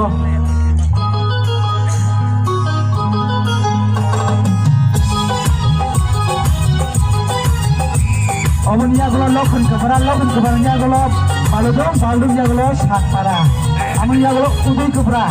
Amunya golo lokun keberanya golo baludung ya golo sakpara. Amunya golo udah kebra.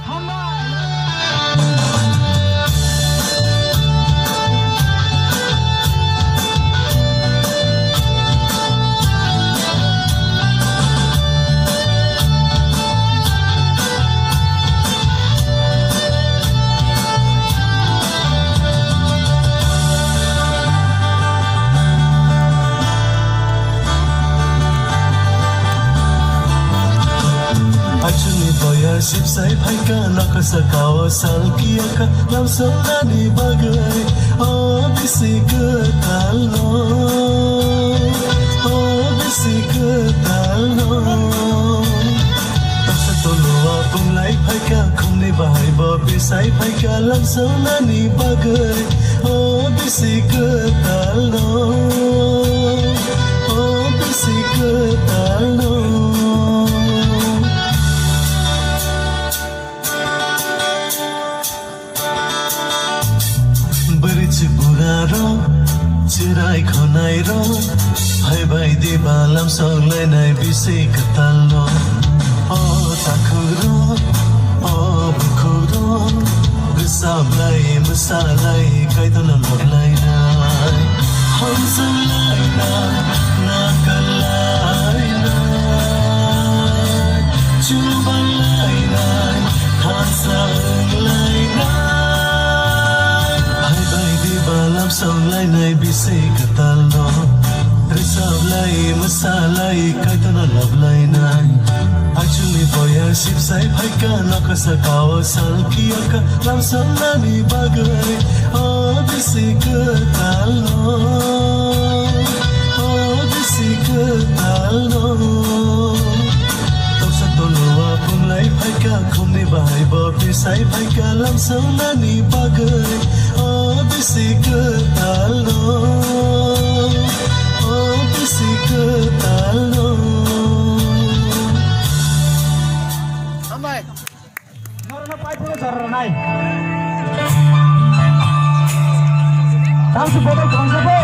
Hamba ship sai phai ka nak sakawa salkia ka lam sona ni bagai oh bisi ke talo oh bisi ke talo tak satolua pung lai phai ka không ni bahai bo bisai phai ka lam sona ni bagai oh bisi ke talo oh bisi ke talo Buraro, cirai khonai ro, hai bai di balam song lai nai bisi katalo. Oh takuro, oh bukuro, besar lai besar lai kai tu nam lai nai. Hom sam lai nai, nakal lai nai, cuba lai nai, hansang lai nai. Balam song lai nai bisi katalo Risab lai masalai kai to na love lai nai Actually boy sip sai phai ka nak sakawa salkia ka lam song na ni bagai oh bisi katalo oh bisi katalo Tok sa tolua pung lai phai ka không ni bahai bo bisai phai ka lam song na ni bagai oh bisi katalo oh bisi katalo Sampai Norna pai pula saranai Tang sepodo kong sepo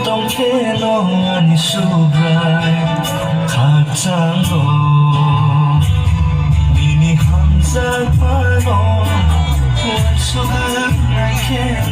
ต้องเทลงอันสูบไรขาดจางโลมีหันจากฟ้าโลวันสุดในแค่